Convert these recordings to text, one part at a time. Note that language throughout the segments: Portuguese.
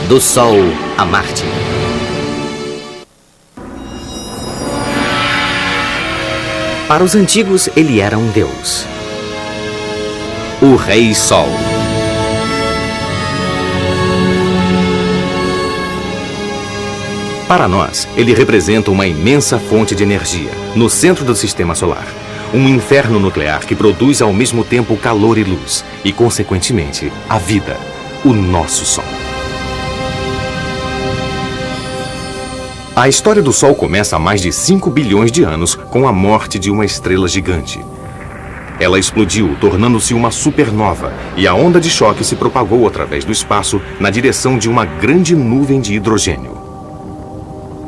Do Sol a Marte. Para os antigos, ele era um deus. O Rei Sol. Para nós, ele representa uma imensa fonte de energia no centro do sistema solar. Um inferno nuclear que produz ao mesmo tempo calor e luz e, consequentemente, a vida, o nosso Sol. A história do Sol começa há mais de 5 bilhões de anos com a morte de uma estrela gigante. Ela explodiu, tornando-se uma supernova, e a onda de choque se propagou através do espaço na direção de uma grande nuvem de hidrogênio.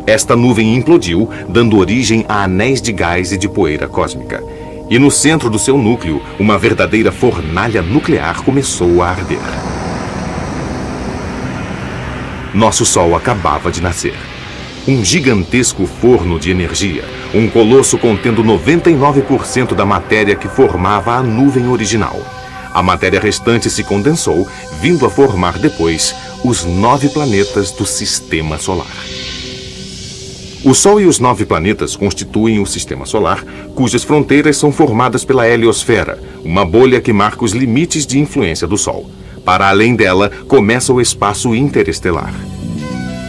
Esta nuvem implodiu, dando origem a anéis de gás e de poeira cósmica. E no centro do seu núcleo, uma verdadeira fornalha nuclear começou a arder. Nosso Sol acabava de nascer. Um gigantesco forno de energia, um colosso contendo 99% da matéria que formava a nuvem original. A matéria restante se condensou, vindo a formar depois os 9 planetas do Sistema Solar. O Sol e os 9 planetas constituem o Sistema Solar, cujas fronteiras são formadas pela heliosfera, uma bolha que marca os limites de influência do Sol. Para além dela, começa o espaço interestelar.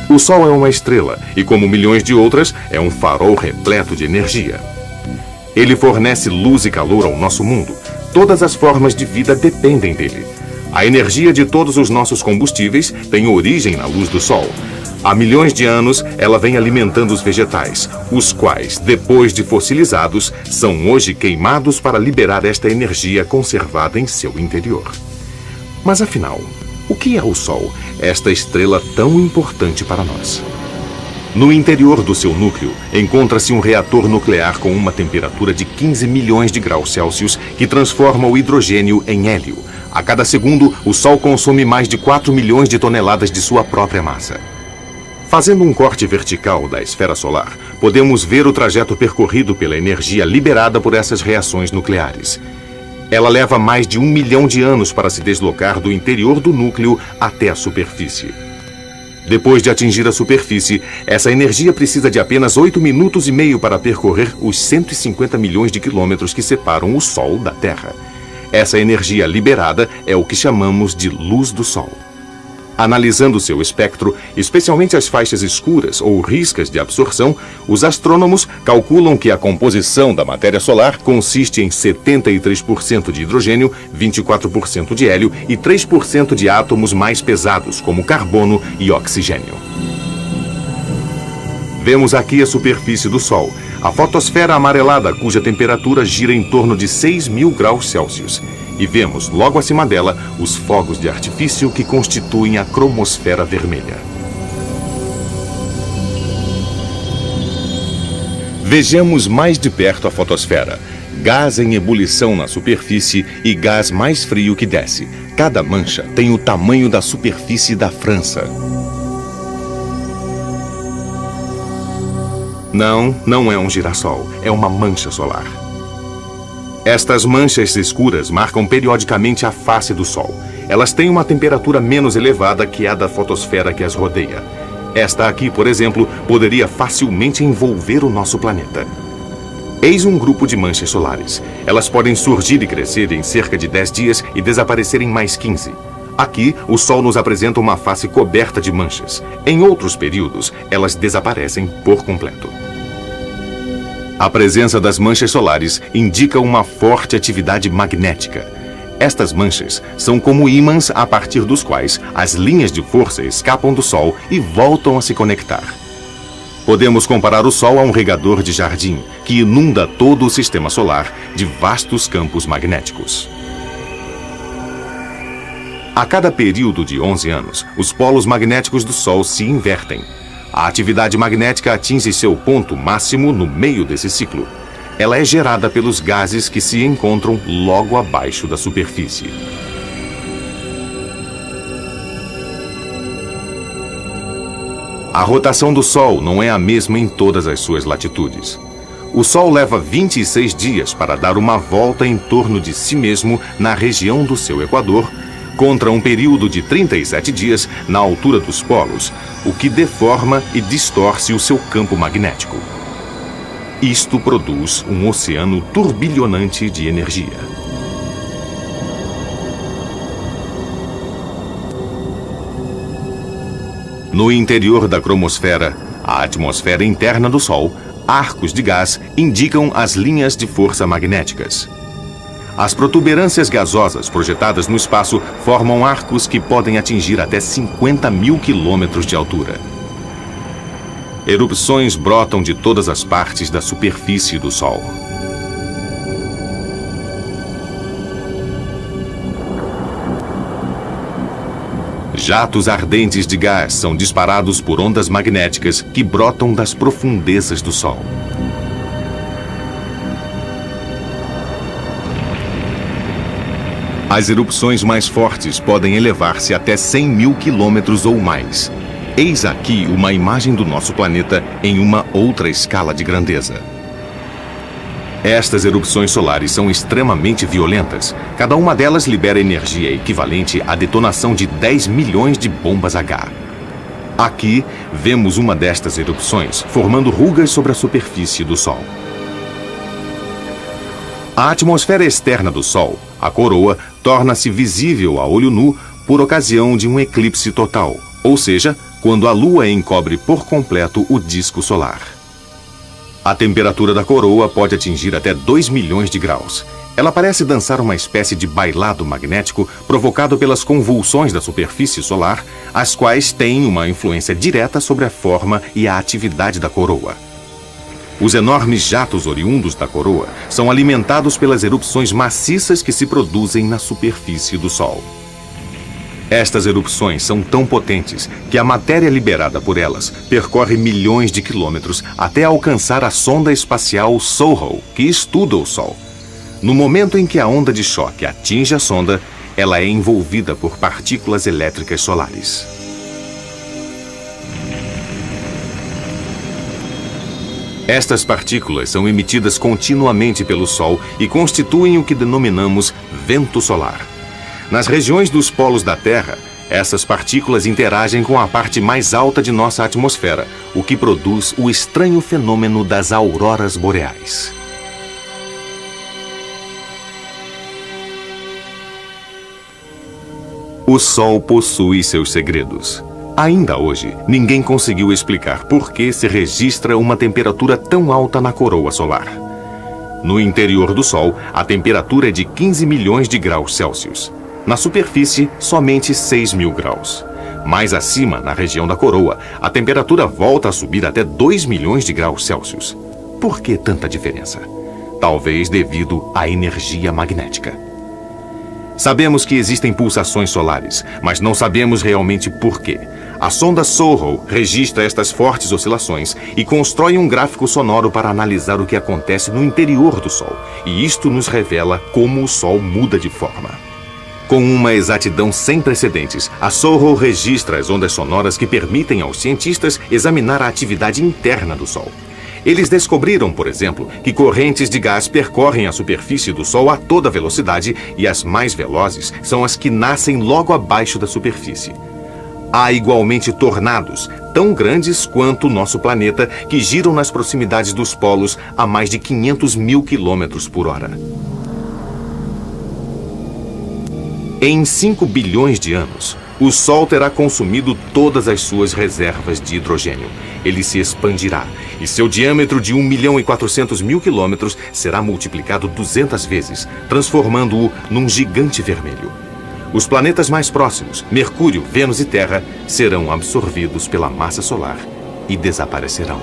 O Sol é uma estrela e, como milhões de outras, é um farol repleto de energia. Ele fornece luz e calor ao nosso mundo. Todas as formas de vida dependem dele. A energia de todos os nossos combustíveis tem origem na luz do Sol. Há milhões de anos, ela vem alimentando os vegetais, os quais, depois de fossilizados, são hoje queimados para liberar esta energia conservada em seu interior. Mas afinal, o que é o Sol, esta estrela tão importante para nós? No interior do seu núcleo, encontra-se um reator nuclear com uma temperatura de 15 milhões de graus Celsius que transforma o hidrogênio em hélio. A cada segundo, o Sol consome mais de 4 milhões de toneladas de sua própria massa. Fazendo um corte vertical da esfera solar, podemos ver o trajeto percorrido pela energia liberada por essas reações nucleares. Ela leva mais de 1 milhão de anos para se deslocar do interior do núcleo até a superfície. Depois de atingir a superfície, essa energia precisa de apenas 8 minutos e meio para percorrer os 150 milhões de quilômetros que separam o Sol da Terra. Essa energia liberada é o que chamamos de luz do Sol. Analisando seu espectro, especialmente as faixas escuras ou riscas de absorção, os astrônomos calculam que a composição da matéria solar consiste em 73% de hidrogênio, 24% de hélio e 3% de átomos mais pesados, como carbono e oxigênio. Vemos aqui a superfície do Sol, a fotosfera amarelada, cuja temperatura gira em torno de 6.000 graus Celsius. E vemos, logo acima dela, os fogos de artifício que constituem a cromosfera vermelha. Vejamos mais de perto a fotosfera. Gás em ebulição na superfície e gás mais frio que desce. Cada mancha tem o tamanho da superfície da França. Não é um girassol, é uma mancha solar. Estas manchas escuras marcam periodicamente a face do Sol. Elas têm uma temperatura menos elevada que a da fotosfera que as rodeia. Esta aqui, por exemplo, poderia facilmente envolver o nosso planeta. Eis um grupo de manchas solares. Elas podem surgir e crescer em cerca de 10 dias e desaparecer em mais 15. Aqui, o Sol nos apresenta uma face coberta de manchas. Em outros períodos, elas desaparecem por completo. A presença das manchas solares indica uma forte atividade magnética. Estas manchas são como ímãs a partir dos quais as linhas de força escapam do Sol e voltam a se conectar. Podemos comparar o Sol a um regador de jardim que inunda todo o sistema solar de vastos campos magnéticos. A cada período de 11 anos, os polos magnéticos do Sol se invertem. A atividade magnética atinge seu ponto máximo no meio desse ciclo. Ela é gerada pelos gases que se encontram logo abaixo da superfície. A rotação do Sol não é a mesma em todas as suas latitudes. O Sol leva 26 dias para dar uma volta em torno de si mesmo na região do seu equador, contra um período de 37 dias na altura dos polos, o que deforma e distorce o seu campo magnético. Isto produz um oceano turbilhonante de energia. No interior da cromosfera, a atmosfera interna do Sol, arcos de gás indicam as linhas de força magnéticas. As protuberâncias gasosas projetadas no espaço formam arcos que podem atingir até 50 mil quilômetros de altura. Erupções brotam de todas as partes da superfície do Sol. Jatos ardentes de gás são disparados por ondas magnéticas que brotam das profundezas do Sol. As erupções mais fortes podem elevar-se até 100 mil quilômetros ou mais. Eis aqui uma imagem do nosso planeta em uma outra escala de grandeza. Estas erupções solares são extremamente violentas. Cada uma delas libera energia equivalente à detonação de 10 milhões de bombas H. Aqui, vemos uma destas erupções formando rugas sobre a superfície do Sol. A atmosfera externa do Sol, a coroa, torna-se visível a olho nu por ocasião de um eclipse total, ou seja, quando a Lua encobre por completo o disco solar. A temperatura da coroa pode atingir até 2 milhões de graus. Ela parece dançar uma espécie de bailado magnético provocado pelas convulsões da superfície solar, as quais têm uma influência direta sobre a forma e a atividade da coroa. Os enormes jatos oriundos da coroa são alimentados pelas erupções maciças que se produzem na superfície do Sol. Estas erupções são tão potentes que a matéria liberada por elas percorre milhões de quilômetros até alcançar a sonda espacial SOHO, que estuda o Sol. No momento em que a onda de choque atinge a sonda, ela é envolvida por partículas elétricas solares. Estas partículas são emitidas continuamente pelo Sol e constituem o que denominamos vento solar. Nas regiões dos polos da Terra, essas partículas interagem com a parte mais alta de nossa atmosfera, o que produz o estranho fenômeno das auroras boreais. O Sol possui seus segredos. Ainda hoje, ninguém conseguiu explicar por que se registra uma temperatura tão alta na coroa solar. No interior do Sol, a temperatura é de 15 milhões de graus Celsius. Na superfície, somente 6 mil graus. Mais acima, na região da coroa, a temperatura volta a subir até 2 milhões de graus Celsius. Por que tanta diferença? Talvez devido à energia magnética. Sabemos que existem pulsações solares, mas não sabemos realmente por quê. A sonda SOHO registra estas fortes oscilações e constrói um gráfico sonoro para analisar o que acontece no interior do Sol. E isto nos revela como o Sol muda de forma. Com uma exatidão sem precedentes, a SOHO registra as ondas sonoras que permitem aos cientistas examinar a atividade interna do Sol. Eles descobriram, por exemplo, que correntes de gás percorrem a superfície do Sol a toda velocidade e as mais velozes são as que nascem logo abaixo da superfície. Há igualmente tornados, tão grandes quanto o nosso planeta, que giram nas proximidades dos polos a mais de 500 mil quilômetros por hora. Em 5 bilhões de anos, o Sol terá consumido todas as suas reservas de hidrogênio. Ele se expandirá e seu diâmetro de 1.400.000 quilômetros será multiplicado 200 vezes, transformando-o num gigante vermelho. Os planetas mais próximos, Mercúrio, Vênus e Terra, serão absorvidos pela massa solar e desaparecerão.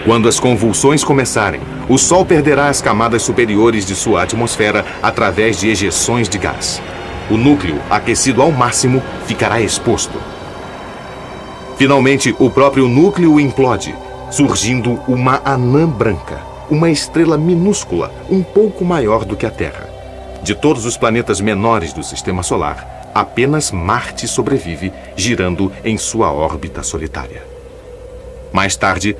Quando as convulsões começarem, o Sol perderá as camadas superiores de sua atmosfera através de ejeções de gás. O núcleo, aquecido ao máximo, ficará exposto. Finalmente, o próprio núcleo implode, surgindo uma anã branca, uma estrela minúscula, um pouco maior do que a Terra. De todos os planetas menores do Sistema Solar, apenas Marte sobrevive, girando em sua órbita solitária. Mais tarde,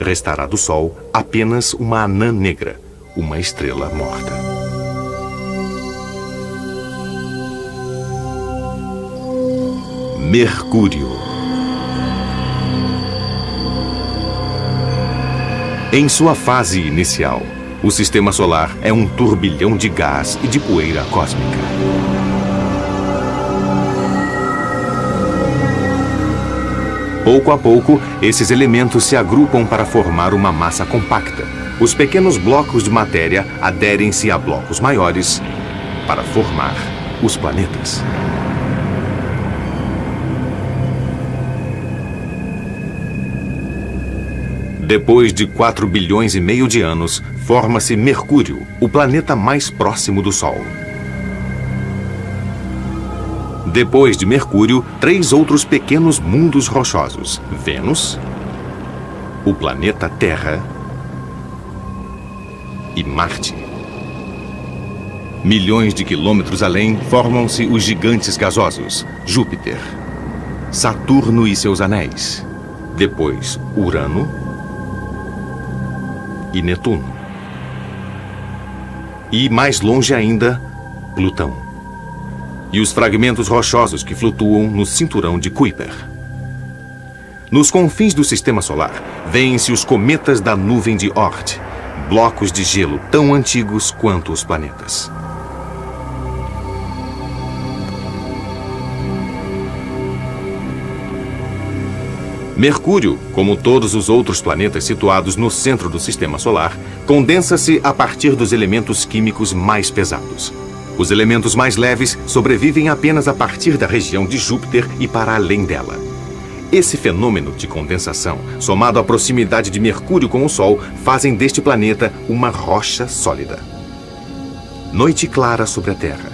restará do Sol apenas uma anã negra, uma estrela morta. Mercúrio. Em sua fase inicial, o Sistema Solar é um turbilhão de gás e de poeira cósmica. Pouco a pouco, esses elementos se agrupam para formar uma massa compacta. Os pequenos blocos de matéria aderem-se a blocos maiores para formar os planetas. Depois de 4 bilhões e meio de anos, forma-se Mercúrio, o planeta mais próximo do Sol. Depois de Mercúrio, 3 outros pequenos mundos rochosos: Vênus, o planeta Terra e Marte. Milhões de quilômetros além, formam-se os gigantes gasosos: Júpiter, Saturno e seus anéis. Depois, Urano e Netuno. E mais longe ainda, Plutão. E os fragmentos rochosos que flutuam no cinturão de Kuiper. Nos confins do Sistema Solar, vêem-se os cometas da nuvem de Oort, blocos de gelo tão antigos quanto os planetas. Mercúrio, como todos os outros planetas situados no centro do Sistema Solar, condensa-se a partir dos elementos químicos mais pesados. Os elementos mais leves sobrevivem apenas a partir da região de Júpiter e para além dela. Esse fenômeno de condensação, somado à proximidade de Mercúrio com o Sol, fazem deste planeta uma rocha sólida. Noite clara sobre a Terra.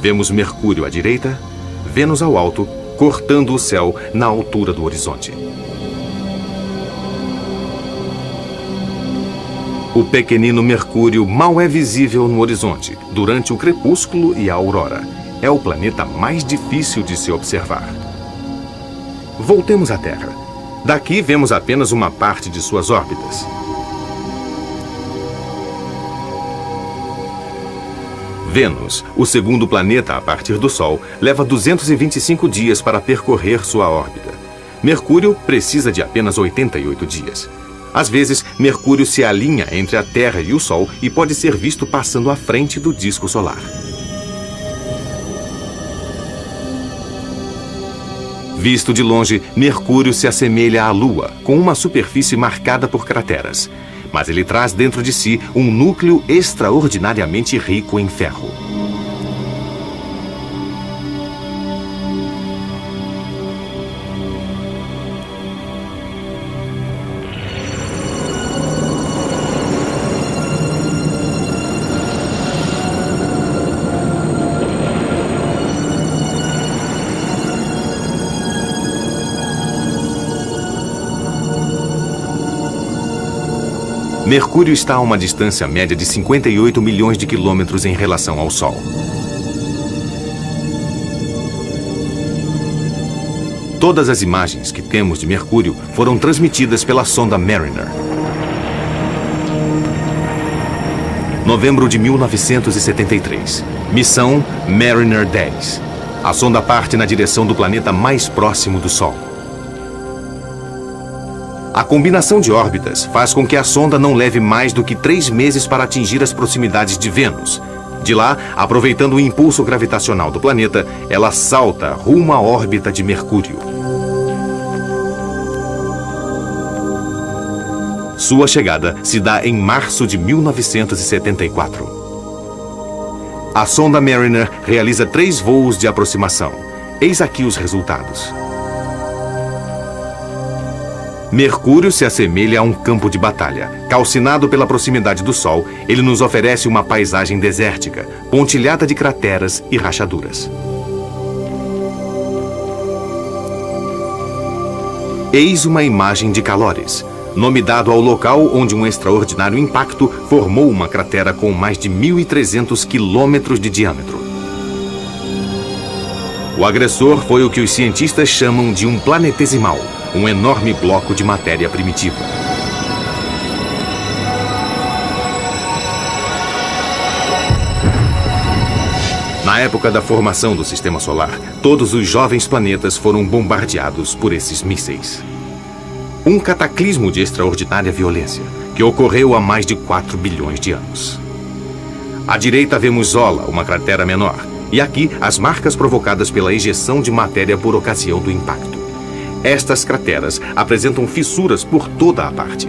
Vemos Mercúrio à direita, Vênus ao alto, cortando o céu na altura do horizonte. O pequenino Mercúrio mal é visível no horizonte durante o crepúsculo e a aurora. É o planeta mais difícil de se observar. Voltemos à Terra. Daqui vemos apenas uma parte de suas órbitas. Vênus, o segundo planeta a partir do Sol, leva 225 dias para percorrer sua órbita. Mercúrio precisa de apenas 88 dias. Às vezes, Mercúrio se alinha entre a Terra e o Sol e pode ser visto passando à frente do disco solar. Visto de longe, Mercúrio se assemelha à Lua, com uma superfície marcada por crateras. Mas ele traz dentro de si um núcleo extraordinariamente rico em ferro. Mercúrio está a uma distância média de 58 milhões de quilômetros em relação ao Sol. Todas as imagens que temos de Mercúrio foram transmitidas pela sonda Mariner. Novembro de 1973. Missão Mariner 10. A sonda parte na direção do planeta mais próximo do Sol. A combinação de órbitas faz com que a sonda não leve mais do que 3 meses para atingir as proximidades de Vênus. De lá, aproveitando o impulso gravitacional do planeta, ela salta rumo à órbita de Mercúrio. Sua chegada se dá em março de 1974. A sonda Mariner realiza 3 voos de aproximação. Eis aqui os resultados. Mercúrio se assemelha a um campo de batalha. Calcinado pela proximidade do Sol, ele nos oferece uma paisagem desértica, pontilhada de crateras e rachaduras. Eis uma imagem de Calores, nome dado ao local onde um extraordinário impacto formou uma cratera com mais de 1.300 quilômetros de diâmetro. O agressor foi o que os cientistas chamam de um planetesimal, um enorme bloco de matéria primitiva. Na época da formação do Sistema Solar, todos os jovens planetas foram bombardeados por esses mísseis. Um cataclismo de extraordinária violência, que ocorreu há mais de 4 bilhões de anos. À direita vemos Zola, uma cratera menor, e aqui as marcas provocadas pela ejeção de matéria por ocasião do impacto. Estas crateras apresentam fissuras por toda a parte.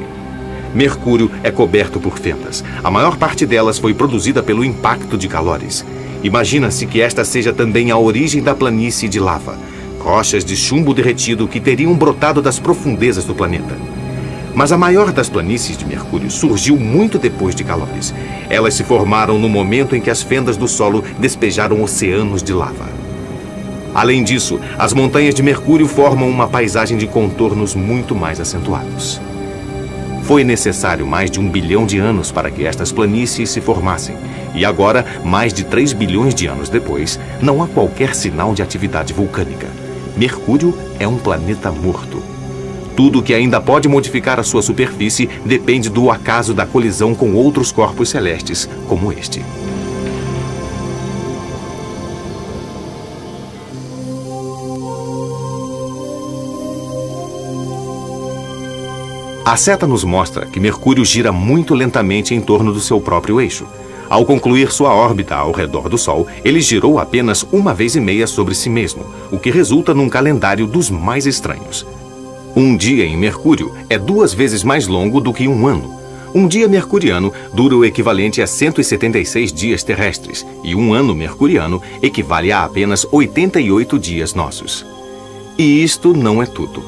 Mercúrio é coberto por fendas. A maior parte delas foi produzida pelo impacto de calores. Imagina-se que esta seja também a origem da planície de lava, rochas de chumbo derretido que teriam brotado das profundezas do planeta. Mas a maior das planícies de Mercúrio surgiu muito depois de calores. Elas se formaram no momento em que as fendas do solo despejaram oceanos de lava. Além disso, as montanhas de Mercúrio formam uma paisagem de contornos muito mais acentuados. Foi necessário mais de 1 bilhão de anos para que estas planícies se formassem. E agora, mais de 3 bilhões de anos depois, não há qualquer sinal de atividade vulcânica. Mercúrio é um planeta morto. Tudo que ainda pode modificar a sua superfície depende do acaso da colisão com outros corpos celestes, como este. A seta nos mostra que Mercúrio gira muito lentamente em torno do seu próprio eixo. Ao concluir sua órbita ao redor do Sol, ele girou apenas 1,5 vezes sobre si mesmo, o que resulta num calendário dos mais estranhos. Um dia em Mercúrio é 2 vezes mais longo do que um ano. Um dia mercuriano dura o equivalente a 176 dias terrestres, e um ano mercuriano equivale a apenas 88 dias nossos. E isto não é tudo.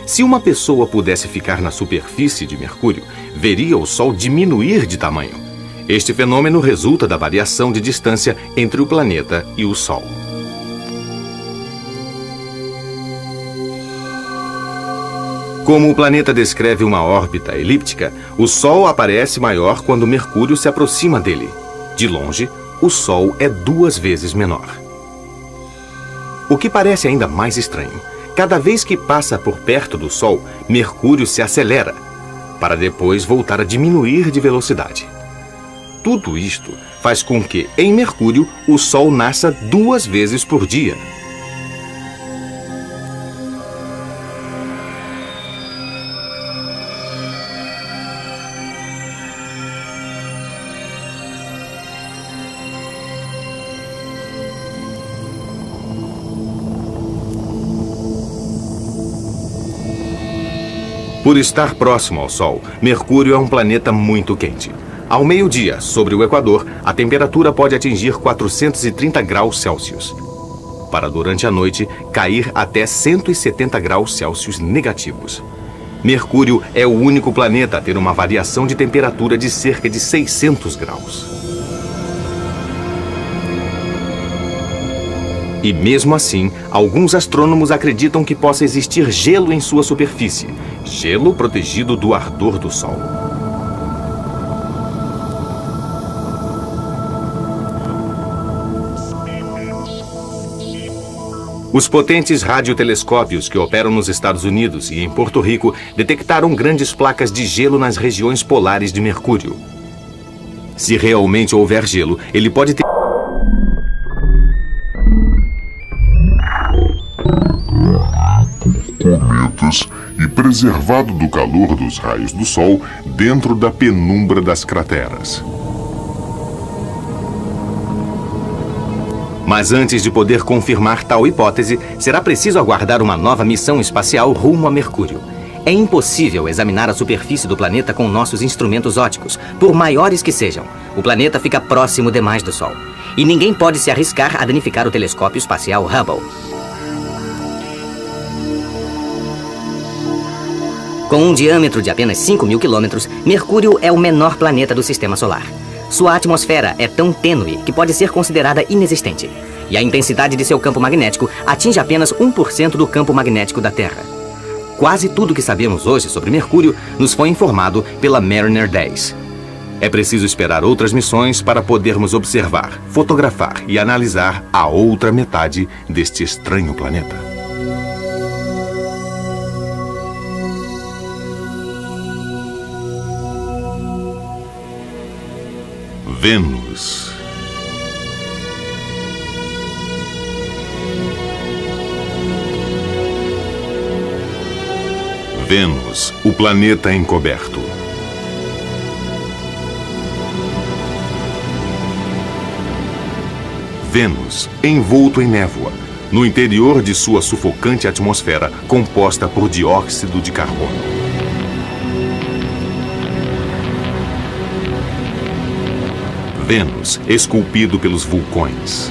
Se uma pessoa pudesse ficar na superfície de Mercúrio, veria o Sol diminuir de tamanho. Este fenômeno resulta da variação de distância entre o planeta e o Sol. Como o planeta descreve uma órbita elíptica, o Sol aparece maior quando Mercúrio se aproxima dele. De longe, o Sol é 2 vezes menor. O que parece ainda mais estranho, cada vez que passa por perto do Sol, Mercúrio se acelera, para depois voltar a diminuir de velocidade. Tudo isto faz com que, em Mercúrio, o Sol nasça 2 vezes por dia. Por estar próximo ao Sol, Mercúrio é um planeta muito quente. Ao meio-dia, sobre o Equador, a temperatura pode atingir 430 graus Celsius, para durante a noite cair até 170 graus Celsius negativos. Mercúrio é o único planeta a ter uma variação de temperatura de cerca de 600 graus. E mesmo assim, alguns astrônomos acreditam que possa existir gelo em sua superfície, gelo protegido do ardor do Sol. Os potentes radiotelescópios que operam nos Estados Unidos e em Porto Rico detectaram grandes placas de gelo nas regiões polares de Mercúrio. Se realmente houver gelo, ele pode ter cometas e preservado do calor dos raios do Sol dentro da penumbra das crateras. Mas antes de poder confirmar tal hipótese, será preciso aguardar uma nova missão espacial rumo a Mercúrio. É impossível examinar a superfície do planeta com nossos instrumentos ópticos, por maiores que sejam. O planeta fica próximo demais do Sol. E ninguém pode se arriscar a danificar o telescópio espacial Hubble. Com um diâmetro de apenas 5.000 quilômetros, Mercúrio é o menor planeta do Sistema Solar. Sua atmosfera é tão tênue que pode ser considerada inexistente. E a intensidade de seu campo magnético atinge apenas 1% do campo magnético da Terra. Quase tudo que sabemos hoje sobre Mercúrio nos foi informado pela Mariner 10. É preciso esperar outras missões para podermos observar, fotografar e analisar a outra metade deste estranho planeta. Vênus. Vênus, o planeta encoberto. Vênus, envolto em névoa, no interior de sua sufocante atmosfera composta por dióxido de carbono. Vênus, esculpido pelos vulcões.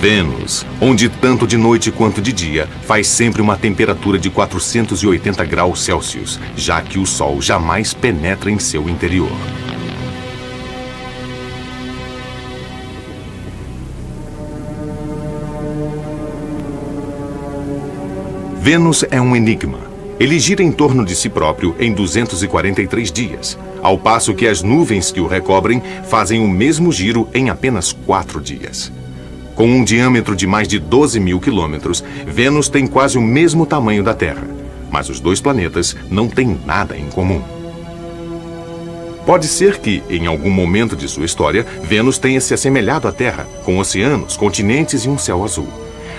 Vênus, onde tanto de noite quanto de dia faz sempre uma temperatura de 480 graus Celsius, já que o Sol jamais penetra em seu interior. Vênus é um enigma. Ele gira em torno de si próprio em 243 dias, ao passo que as nuvens que o recobrem fazem o mesmo giro em apenas 4 dias. Com um diâmetro de mais de 12 mil quilômetros, Vênus tem quase o mesmo tamanho da Terra, mas os dois planetas não têm nada em comum. Pode ser que, em algum momento de sua história, Vênus tenha se assemelhado à Terra, com oceanos, continentes e um céu azul.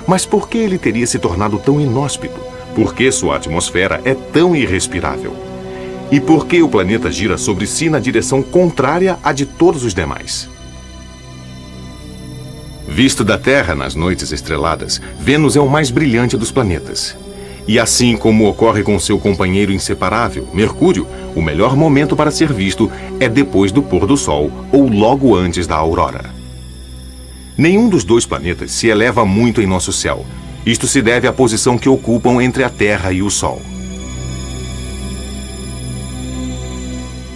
Mas por que ele teria se tornado tão inóspito? Por que sua atmosfera é tão irrespirável? E por que o planeta gira sobre si na direção contrária à de todos os demais? Visto da Terra nas noites estreladas, Vênus é o mais brilhante dos planetas. E assim como ocorre com seu companheiro inseparável, Mercúrio, o melhor momento para ser visto é depois do pôr do Sol ou logo antes da aurora. Nenhum dos dois planetas se eleva muito em nosso céu. Isto se deve à posição que ocupam entre a Terra e o Sol.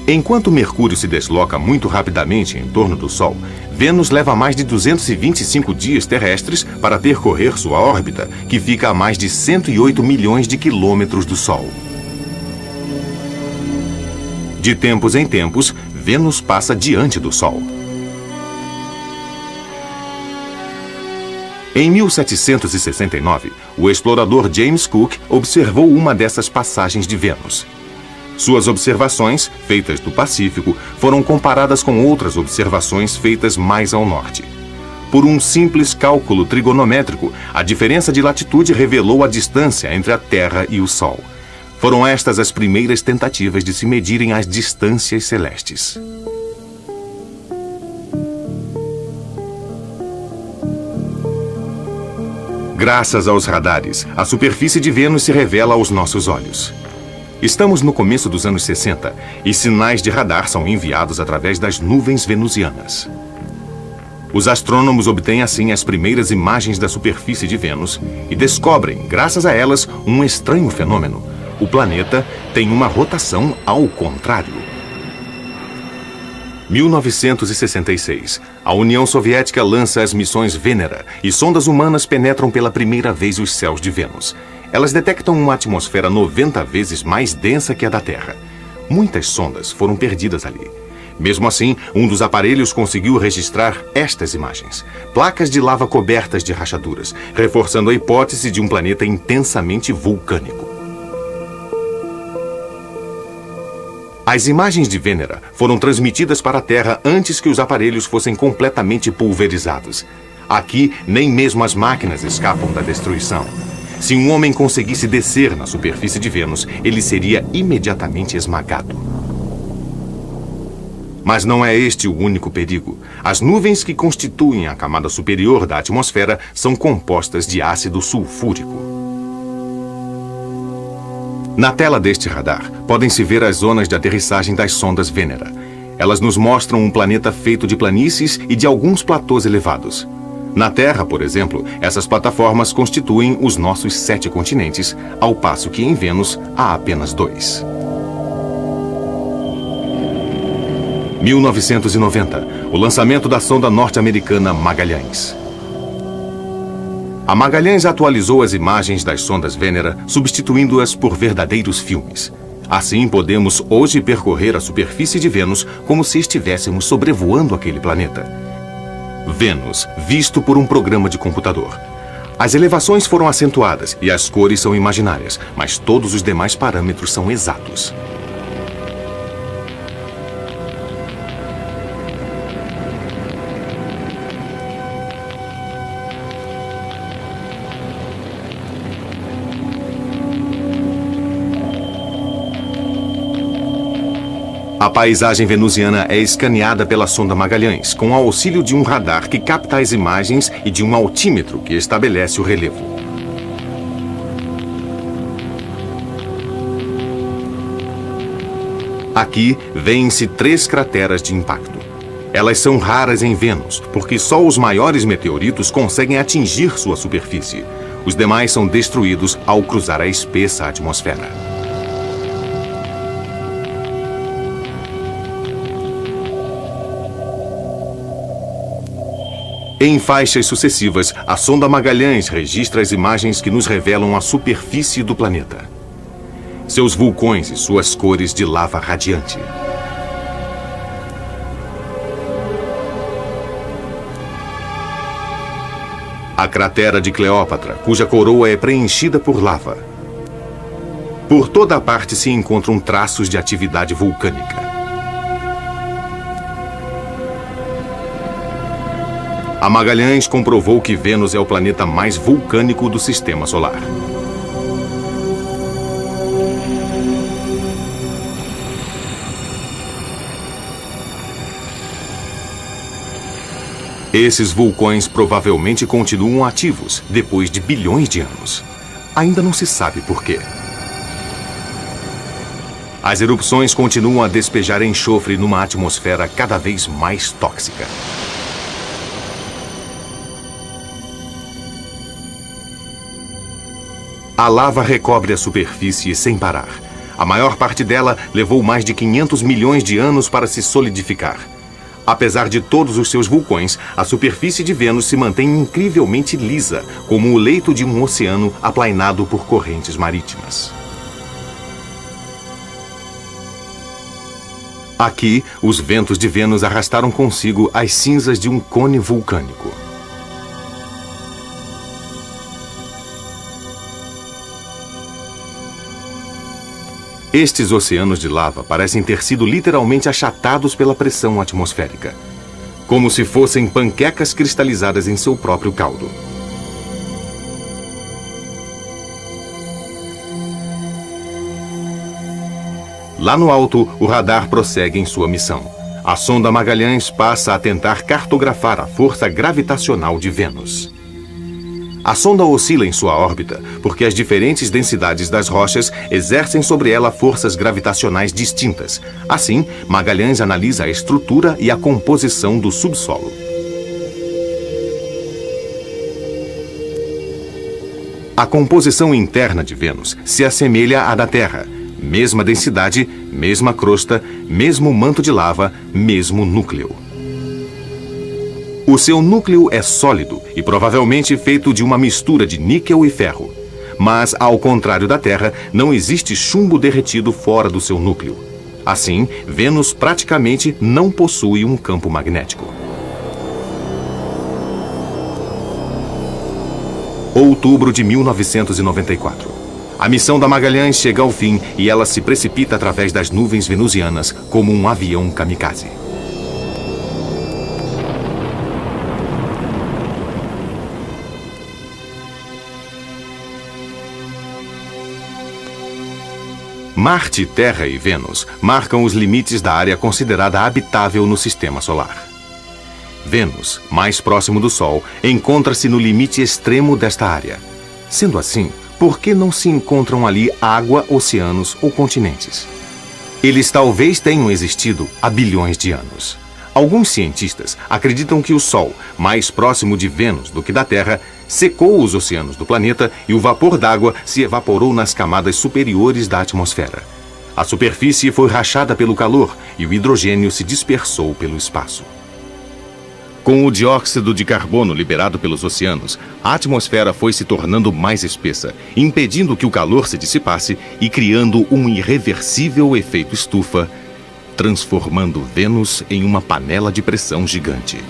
Enquanto Mercúrio se desloca muito rapidamente em torno do Sol, Vênus leva mais de 225 dias terrestres para percorrer sua órbita, que fica a mais de 108 milhões de quilômetros do Sol. De tempos em tempos, Vênus passa diante do Sol. Em 1769, o explorador James Cook observou uma dessas passagens de Vênus. Suas observações, feitas do Pacífico, foram comparadas com outras observações feitas mais ao norte. Por um simples cálculo trigonométrico, a diferença de latitude revelou a distância entre a Terra e o Sol. Foram estas as primeiras tentativas de se medirem as distâncias celestes. Graças aos radares, a superfície de Vênus se revela aos nossos olhos. Estamos no começo dos anos 60 e sinais de radar são enviados através das nuvens venusianas. Os astrônomos obtêm assim as primeiras imagens da superfície de Vênus e descobrem, graças a elas, um estranho fenômeno. O planeta tem uma rotação ao contrário. 1966. A União Soviética lança as missões Vênera e sondas humanas penetram pela primeira vez os céus de Vênus. Elas detectam uma atmosfera 90 vezes mais densa que a da Terra. Muitas sondas foram perdidas ali. Mesmo assim, um dos aparelhos conseguiu registrar estas imagens. Placas de lava cobertas de rachaduras, reforçando a hipótese de um planeta intensamente vulcânico. As imagens de Vênera foram transmitidas para a Terra antes que os aparelhos fossem completamente pulverizados. Aqui, nem mesmo as máquinas escapam da destruição. Se um homem conseguisse descer na superfície de Vênus, ele seria imediatamente esmagado. Mas não é este o único perigo. As nuvens que constituem a camada superior da atmosfera são compostas de ácido sulfúrico. Na tela deste radar, podem-se ver as zonas de aterrissagem das sondas Vênera. Elas nos mostram um planeta feito de planícies e de alguns platôs elevados. Na Terra, por exemplo, essas plataformas constituem os nossos 7 continentes, ao passo que em Vênus há apenas 2. 1990, o lançamento da sonda norte-americana Magalhães. A Magalhães atualizou as imagens das sondas Vênera, substituindo-as por verdadeiros filmes. Assim, podemos hoje percorrer a superfície de Vênus como se estivéssemos sobrevoando aquele planeta. Vênus, visto por um programa de computador. As elevações foram acentuadas e as cores são imaginárias, mas todos os demais parâmetros são exatos. A paisagem venusiana é escaneada pela sonda Magalhães, com o auxílio de um radar que capta as imagens e de um altímetro que estabelece o relevo. Aqui vêem-se 3 crateras de impacto. Elas são raras em Vênus, porque só os maiores meteoritos conseguem atingir sua superfície. Os demais são destruídos ao cruzar a espessa atmosfera. Em faixas sucessivas, a sonda Magalhães registra as imagens que nos revelam a superfície do planeta. Seus vulcões e suas cores de lava radiante. A cratera de Cleópatra, cuja coroa é preenchida por lava. Por toda a parte se encontram traços de atividade vulcânica. A Magalhães comprovou que Vênus é o planeta mais vulcânico do Sistema Solar. Esses vulcões provavelmente continuam ativos depois de bilhões de anos. Ainda não se sabe por quê. As erupções continuam a despejar enxofre numa atmosfera cada vez mais tóxica. A lava recobre a superfície sem parar. A maior parte dela levou mais de 500 milhões de anos para se solidificar. Apesar de todos os seus vulcões, a superfície de Vênus se mantém incrivelmente lisa, como o leito de um oceano aplainado por correntes marítimas. Aqui, os ventos de Vênus arrastaram consigo as cinzas de um cone vulcânico. Estes oceanos de lava parecem ter sido literalmente achatados pela pressão atmosférica, como se fossem panquecas cristalizadas em seu próprio caldo. Lá no alto, o radar prossegue em sua missão. A sonda Magalhães passa a tentar cartografar a força gravitacional de Vênus. A sonda oscila em sua órbita porque as diferentes densidades das rochas exercem sobre ela forças gravitacionais distintas. Assim, Magalhães analisa a estrutura e a composição do subsolo. A composição interna de Vênus se assemelha à da Terra. Mesma densidade, mesma crosta, mesmo manto de lava, mesmo núcleo. O seu núcleo é sólido e provavelmente feito de uma mistura de níquel e ferro. Mas, ao contrário da Terra, não existe chumbo derretido fora do seu núcleo. Assim, Vênus praticamente não possui um campo magnético. Outubro de 1994. A missão da Magalhães chega ao fim e ela se precipita através das nuvens venusianas como um avião kamikaze. Marte, Terra e Vênus marcam os limites da área considerada habitável no Sistema Solar. Vênus, mais próximo do Sol, encontra-se no limite extremo desta área. Sendo assim, por que não se encontram ali água, oceanos ou continentes? Eles talvez tenham existido há bilhões de anos. Alguns cientistas acreditam que o Sol, mais próximo de Vênus do que da Terra, secou os oceanos do planeta e o vapor d'água se evaporou nas camadas superiores da atmosfera. A superfície foi rachada pelo calor e o hidrogênio se dispersou pelo espaço. Com o dióxido de carbono liberado pelos oceanos, a atmosfera foi se tornando mais espessa, impedindo que o calor se dissipasse e criando um irreversível efeito estufa, transformando Vênus em uma panela de pressão gigante.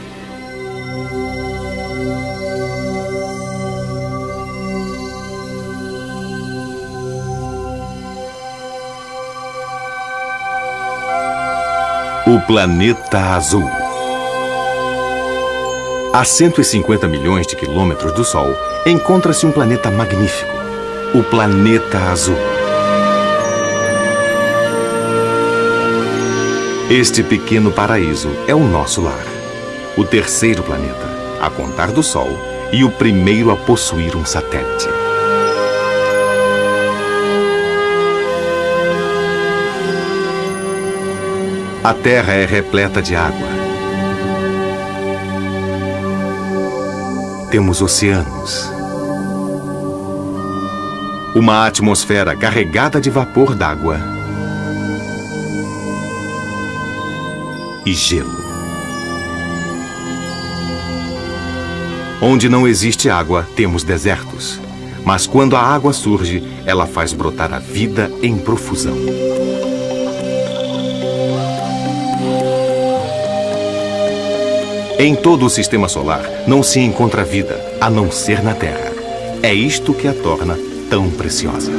O planeta azul. A 150 milhões de quilômetros do Sol, encontra-se um planeta magnífico, o planeta azul. Este pequeno paraíso é o nosso lar. O terceiro planeta, a contar do Sol, e o primeiro a possuir um satélite. A Terra é repleta de água. Temos oceanos. Uma atmosfera carregada de vapor d'água e gelo. Onde não existe água, temos desertos. Mas quando a água surge, ela faz brotar a vida em profusão. Em todo o sistema solar, não se encontra vida, a não ser na Terra. É isto que a torna tão preciosa.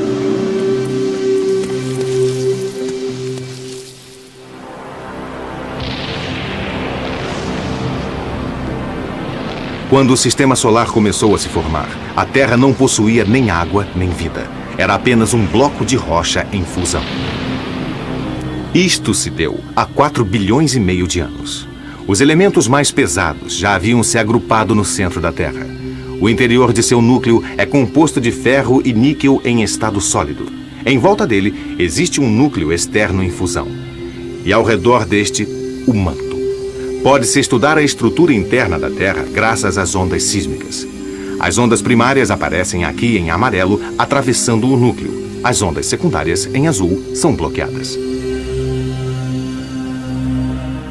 Quando o sistema solar começou a se formar, a Terra não possuía nem água nem vida. Era apenas um bloco de rocha em fusão. Isto se deu há 4,5 bilhões de anos. Os elementos mais pesados já haviam se agrupado no centro da Terra. O interior de seu núcleo é composto de ferro e níquel em estado sólido. Em volta dele existe um núcleo externo em fusão. E ao redor deste, o manto. Pode-se estudar a estrutura interna da Terra graças às ondas sísmicas. As ondas primárias aparecem aqui em amarelo, atravessando o núcleo. As ondas secundárias, em azul, são bloqueadas.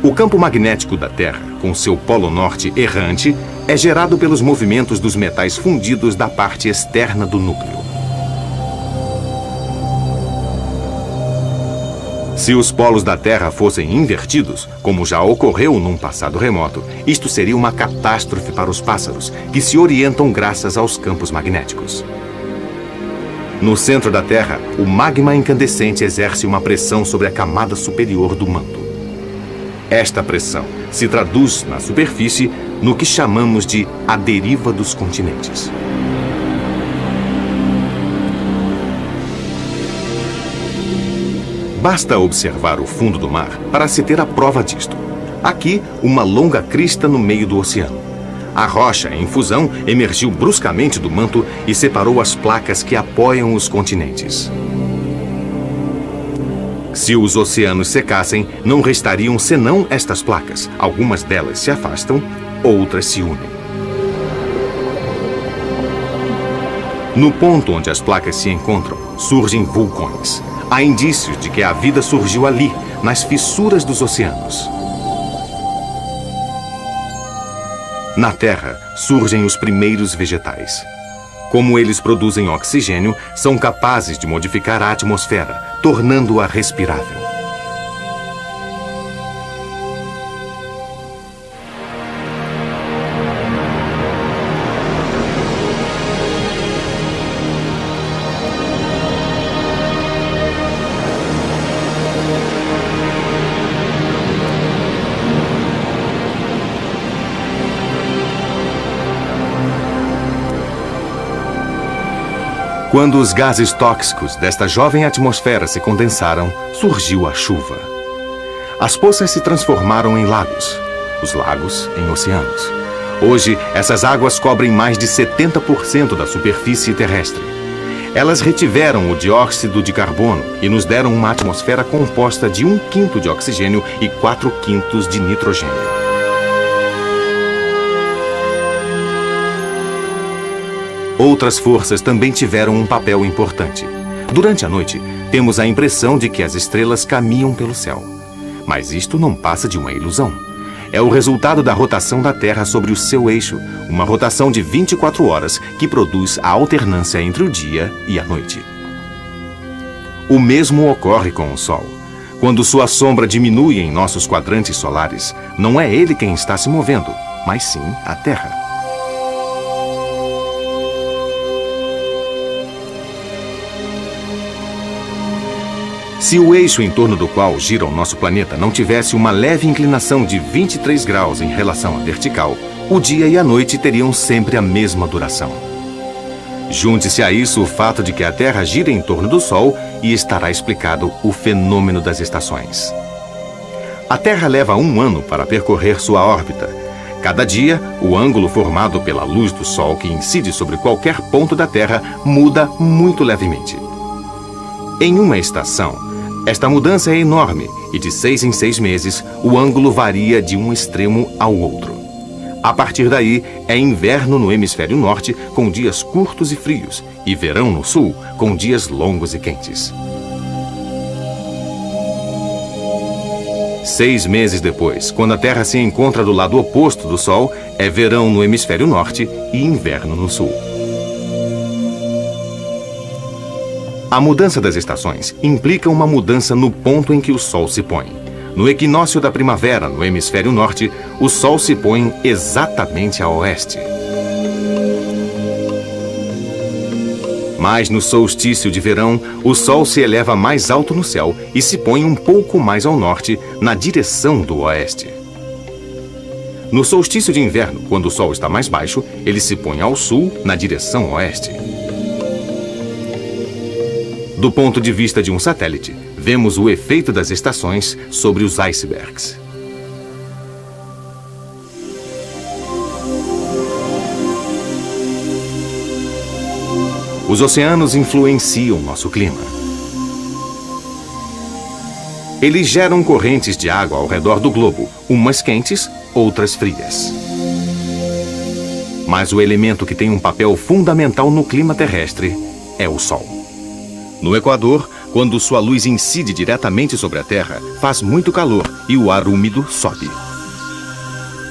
O campo magnético da Terra, com seu polo norte errante, é gerado pelos movimentos dos metais fundidos da parte externa do núcleo. Se os polos da Terra fossem invertidos, como já ocorreu num passado remoto, isto seria uma catástrofe para os pássaros, que se orientam graças aos campos magnéticos. No centro da Terra, o magma incandescente exerce uma pressão sobre a camada superior do manto. Esta pressão se traduz na superfície no que chamamos de a deriva dos continentes. Basta observar o fundo do mar para se ter a prova disto. Aqui, uma longa crista no meio do oceano. A rocha em fusão emergiu bruscamente do manto e separou as placas que apoiam os continentes. Se os oceanos secassem, não restariam senão estas placas. Algumas delas se afastam, outras se unem. No ponto onde as placas se encontram, surgem vulcões. Há indícios de que a vida surgiu ali, nas fissuras dos oceanos. Na Terra, surgem os primeiros vegetais. Como eles produzem oxigênio, são capazes de modificar a atmosfera, tornando-a respirável. Quando os gases tóxicos desta jovem atmosfera se condensaram, surgiu a chuva. As poças se transformaram em lagos, os lagos em oceanos. Hoje, essas águas cobrem mais de 70% da superfície terrestre. Elas retiveram o dióxido de carbono e nos deram uma atmosfera composta de 1/5 de oxigênio e 4/5 de nitrogênio. Outras forças também tiveram um papel importante. Durante a noite, temos a impressão de que as estrelas caminham pelo céu. Mas isto não passa de uma ilusão. É o resultado da rotação da Terra sobre o seu eixo, uma rotação de 24 horas que produz a alternância entre o dia e a noite. O mesmo ocorre com o Sol. Quando sua sombra diminui em nossos quadrantes solares, não é ele quem está se movendo, mas sim a Terra. Se o eixo em torno do qual gira o nosso planeta não tivesse uma leve inclinação de 23 graus em relação à vertical, o dia e a noite teriam sempre a mesma duração. Junte-se a isso o fato de que a Terra gira em torno do Sol e estará explicado o fenômeno das estações. A Terra leva 1 ano para percorrer sua órbita. Cada dia, o ângulo formado pela luz do Sol que incide sobre qualquer ponto da Terra muda muito levemente. Em uma estação, esta mudança é enorme e de 6 em 6 meses, o ângulo varia de um extremo ao outro. A partir daí, é inverno no hemisfério norte, com dias curtos e frios, e verão no sul, com dias longos e quentes. 6 meses depois, quando a Terra se encontra do lado oposto do Sol, é verão no hemisfério norte e inverno no sul. A mudança das estações implica uma mudança no ponto em que o Sol se põe. No equinócio da primavera, no hemisfério norte, o Sol se põe exatamente a oeste. Mas no solstício de verão, o Sol se eleva mais alto no céu e se põe um pouco mais ao norte, na direção do oeste. No solstício de inverno, quando o Sol está mais baixo, ele se põe ao sul, na direção oeste. Do ponto de vista de um satélite, vemos o efeito das estações sobre os icebergs. Os oceanos influenciam nosso clima. Eles geram correntes de água ao redor do globo, umas quentes, outras frias. Mas o elemento que tem um papel fundamental no clima terrestre é o Sol. No Equador, quando sua luz incide diretamente sobre a Terra, faz muito calor e o ar úmido sobe.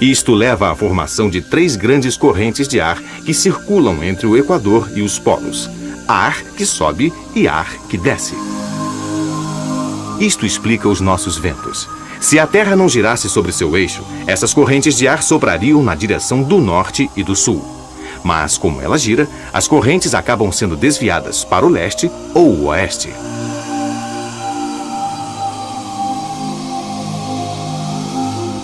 Isto leva à formação de 3 grandes correntes de ar que circulam entre o Equador e os polos. Ar que sobe e ar que desce. Isto explica os nossos ventos. Se a Terra não girasse sobre seu eixo, essas correntes de ar soprariam na direção do norte e do sul. Mas, como ela gira, as correntes acabam sendo desviadas para o leste ou o oeste.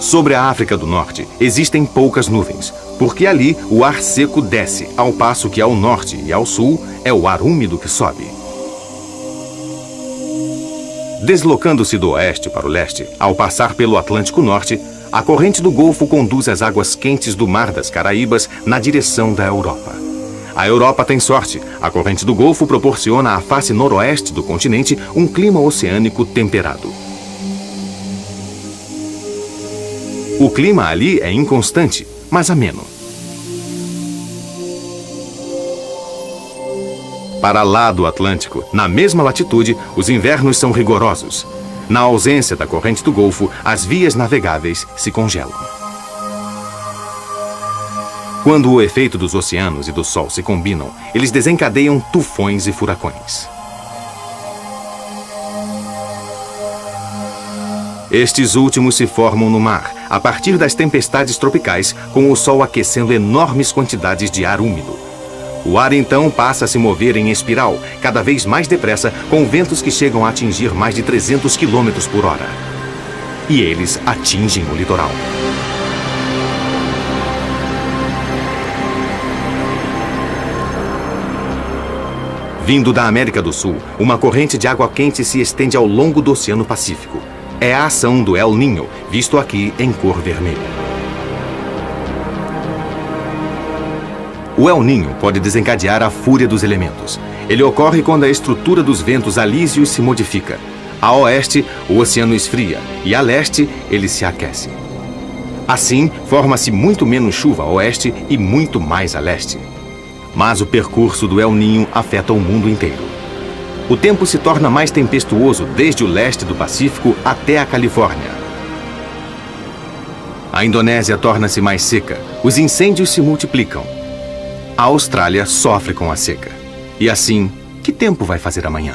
Sobre a África do Norte, existem poucas nuvens, porque ali o ar seco desce, ao passo que ao norte e ao sul é o ar úmido que sobe. Deslocando-se do oeste para o leste, ao passar pelo Atlântico Norte, a corrente do Golfo conduz as águas quentes do Mar das Caraíbas na direção da Europa. A Europa tem sorte. A corrente do Golfo proporciona à face noroeste do continente um clima oceânico temperado. O clima ali é inconstante, mas ameno. Para lá do Atlântico, na mesma latitude, os invernos são rigorosos. Na ausência da corrente do Golfo, as vias navegáveis se congelam. Quando o efeito dos oceanos e do Sol se combinam, eles desencadeiam tufões e furacões. Estes últimos se formam no mar, a partir das tempestades tropicais, com o Sol aquecendo enormes quantidades de ar úmido. O ar então passa a se mover em espiral, cada vez mais depressa, com ventos que chegam a atingir mais de 300 km por hora. E eles atingem o litoral. Vindo da América do Sul, uma corrente de água quente se estende ao longo do Oceano Pacífico. É a ação do El Niño, visto aqui em cor vermelha. O El Niño pode desencadear a fúria dos elementos. Ele ocorre quando a estrutura dos ventos alísios se modifica. A oeste, o oceano esfria, e a leste, ele se aquece. Assim, forma-se muito menos chuva a oeste e muito mais a leste. Mas o percurso do El Niño afeta o mundo inteiro. O tempo se torna mais tempestuoso desde o leste do Pacífico até a Califórnia. A Indonésia torna-se mais seca. Os incêndios se multiplicam. A Austrália sofre com a seca. E assim, que tempo vai fazer amanhã?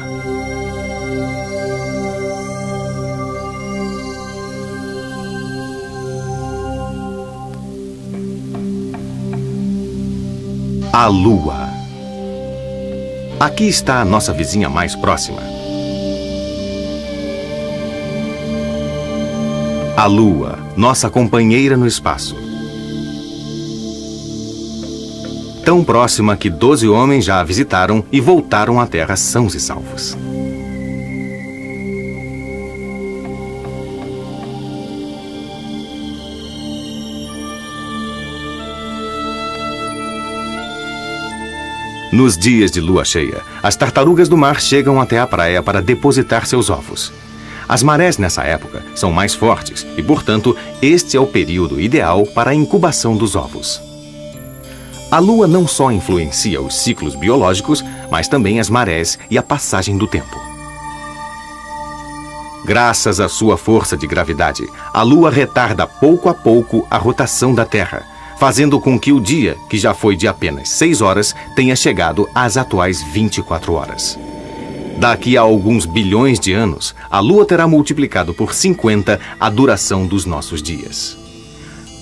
A Lua. Aqui está a nossa vizinha mais próxima. A Lua, nossa companheira no espaço. Tão próxima que 12 homens já a visitaram e voltaram à Terra sãos e salvos. Nos dias de lua cheia, as tartarugas do mar chegam até a praia para depositar seus ovos. As marés nessa época são mais fortes e, portanto, este é o período ideal para a incubação dos ovos. A lua não só influencia os ciclos biológicos, mas também as marés e a passagem do tempo. Graças à sua força de gravidade, a lua retarda pouco a pouco a rotação da Terra, fazendo com que o dia, que já foi de apenas 6 horas, tenha chegado às atuais 24 horas. Daqui a alguns bilhões de anos, a Lua terá multiplicado por 50 a duração dos nossos dias.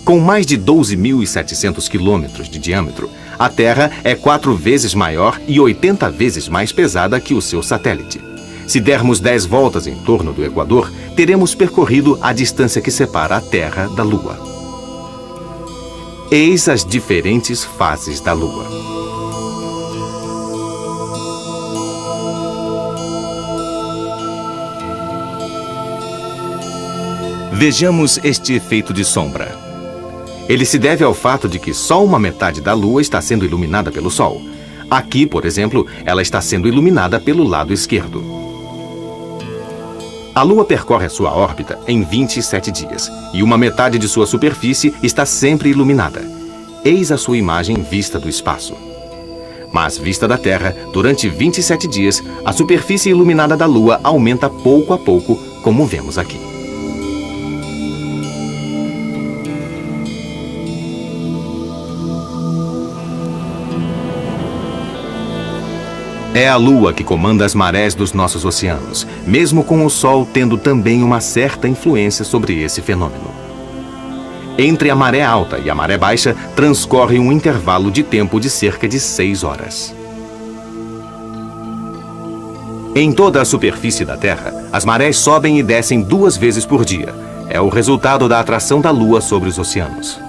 Com mais de 12.700 quilômetros de diâmetro, a Terra é 4 vezes maior e 80 vezes mais pesada que o seu satélite. Se dermos 10 voltas em torno do Equador, teremos percorrido a distância que separa a Terra da Lua. Eis as diferentes fases da Lua. Vejamos este efeito de sombra. Ele se deve ao fato de que só uma metade da Lua está sendo iluminada pelo Sol. Aqui, por exemplo, ela está sendo iluminada pelo lado esquerdo. A Lua percorre a sua órbita em 27 dias, e uma metade de sua superfície está sempre iluminada. Eis a sua imagem vista do espaço. Mas vista da Terra, durante 27 dias, a superfície iluminada da Lua aumenta pouco a pouco, como vemos aqui. É a Lua que comanda as marés dos nossos oceanos, mesmo com o Sol tendo também uma certa influência sobre esse fenômeno. Entre a maré alta e a maré baixa, transcorre um intervalo de tempo de cerca de 6 horas. Em toda a superfície da Terra, as marés sobem e descem 2 vezes por dia. É o resultado da atração da Lua sobre os oceanos.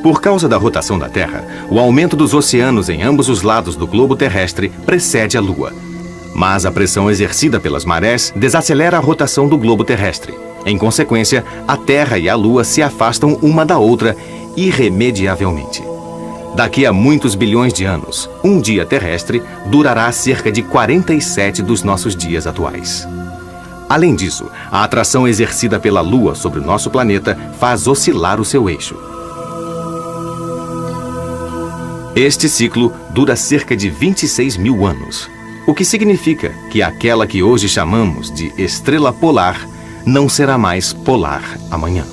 Por causa da rotação da Terra, o aumento dos oceanos em ambos os lados do globo terrestre precede a Lua. Mas a pressão exercida pelas marés desacelera a rotação do globo terrestre. Em consequência, a Terra e a Lua se afastam uma da outra irremediavelmente. Daqui a muitos bilhões de anos, um dia terrestre durará cerca de 47 dos nossos dias atuais. Além disso, a atração exercida pela Lua sobre o nosso planeta faz oscilar o seu eixo. Este ciclo dura cerca de 26 mil anos, o que significa que aquela que hoje chamamos de estrela polar não será mais polar amanhã.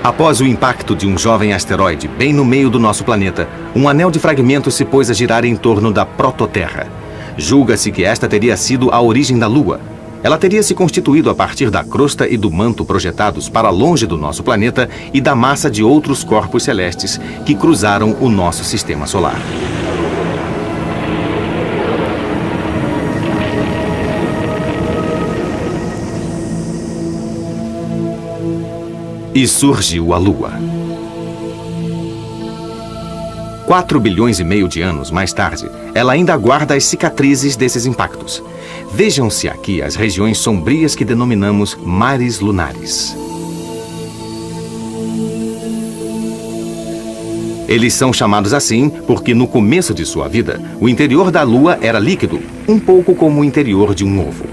Após o impacto de um jovem asteroide bem no meio do nosso planeta, um anel de fragmentos se pôs a girar em torno da prototerra. Julga-se que esta teria sido a origem da Lua. Ela teria se constituído a partir da crosta e do manto projetados para longe do nosso planeta e da massa de outros corpos celestes que cruzaram o nosso sistema solar. E surgiu a Lua. 4 bilhões e meio de anos mais tarde, ela ainda guarda as cicatrizes desses impactos. Vejam-se aqui as regiões sombrias que denominamos mares lunares. Eles são chamados assim porque no começo de sua vida, o interior da Lua era líquido, um pouco como o interior de um ovo.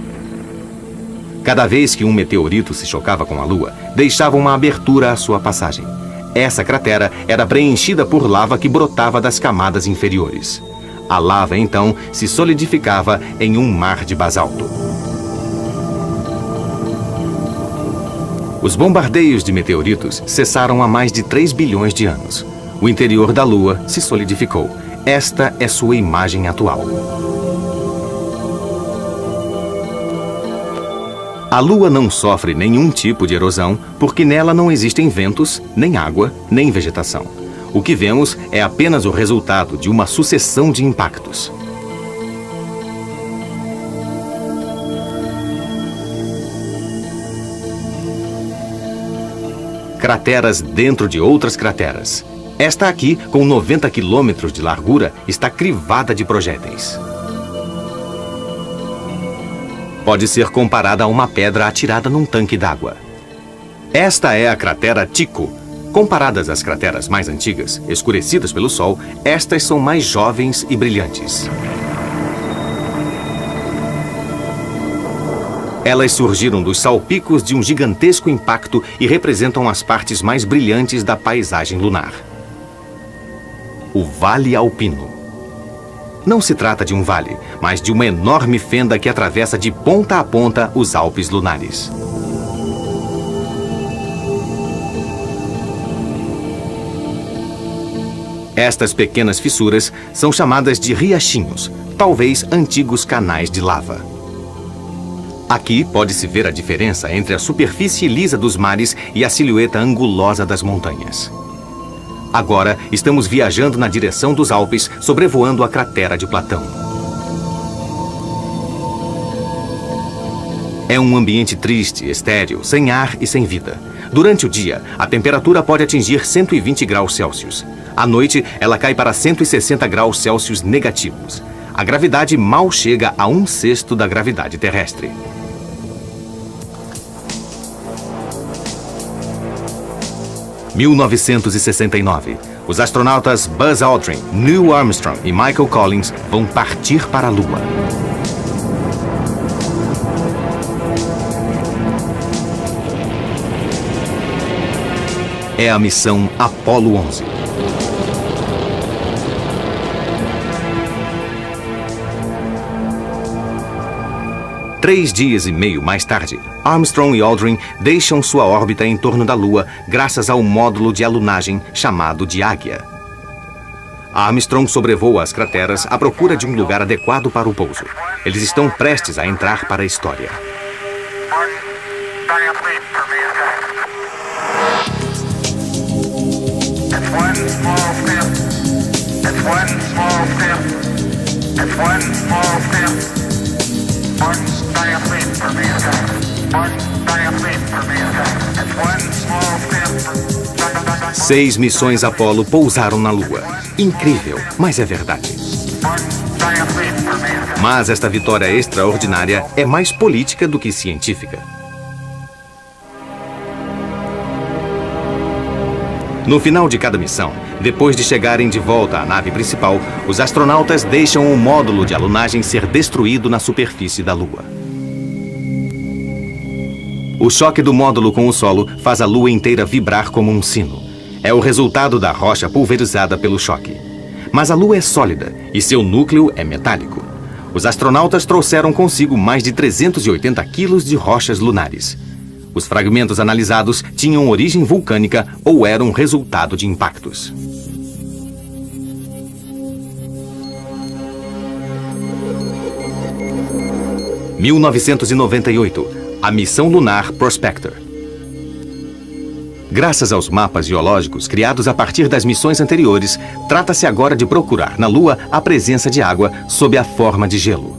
Cada vez que um meteorito se chocava com a Lua, deixava uma abertura à sua passagem. Essa cratera era preenchida por lava que brotava das camadas inferiores. A lava, então, se solidificava em um mar de basalto. Os bombardeios de meteoritos cessaram há mais de 3 bilhões de anos. O interior da Lua se solidificou. Esta é sua imagem atual. A Lua não sofre nenhum tipo de erosão porque nela não existem ventos, nem água, nem vegetação. O que vemos é apenas o resultado de uma sucessão de impactos. Crateras dentro de outras crateras. Esta aqui, com 90 quilômetros de largura, está crivada de projéteis. pode ser comparada a uma pedra atirada num tanque d'água. Esta é a cratera Tycho. Comparadas às crateras mais antigas, escurecidas pelo Sol, estas são mais jovens e brilhantes. Elas surgiram dos salpicos de um gigantesco impacto e representam as partes mais brilhantes da paisagem lunar. O Vale Alpino. Não se trata de um vale, mas de uma enorme fenda que atravessa de ponta a ponta os Alpes lunares. Estas pequenas fissuras são chamadas de riachinhos, talvez antigos canais de lava. Aqui pode-se ver a diferença entre a superfície lisa dos mares e a silhueta angulosa das montanhas. Agora, estamos viajando na direção dos Alpes, sobrevoando a cratera de Platão. É um ambiente triste, estéril, sem ar e sem vida. Durante o dia, a temperatura pode atingir 120 graus Celsius. À noite, ela cai para 160 graus Celsius negativos. A gravidade mal chega a 1/6 da gravidade terrestre. Em 1969, os astronautas Buzz Aldrin, Neil Armstrong e Michael Collins vão partir para a Lua. É a missão Apollo 11. Três dias e meio mais tarde, Armstrong e Aldrin deixam sua órbita em torno da Lua graças ao módulo de alunagem chamado de Águia. Armstrong sobrevoa as crateras à procura de um lugar adequado para o pouso. Eles estão prestes a entrar para a história. Seis missões Apollo pousaram na Lua. Incrível, mas é verdade. Mas esta vitória extraordinária é mais política do que científica. No final de cada missão, depois de chegarem de volta à nave principal, os astronautas deixam o módulo de alunagem ser destruído na superfície da Lua. O choque do módulo com o solo faz a Lua inteira vibrar como um sino. É o resultado da rocha pulverizada pelo choque. Mas a Lua é sólida e seu núcleo é metálico. Os astronautas trouxeram consigo mais de 380 quilos de rochas lunares. Os fragmentos analisados tinham origem vulcânica ou eram resultado de impactos. Em 1998, a missão lunar Prospector. Graças aos mapas geológicos criados a partir das missões anteriores, trata-se agora de procurar na Lua a presença de água sob a forma de gelo.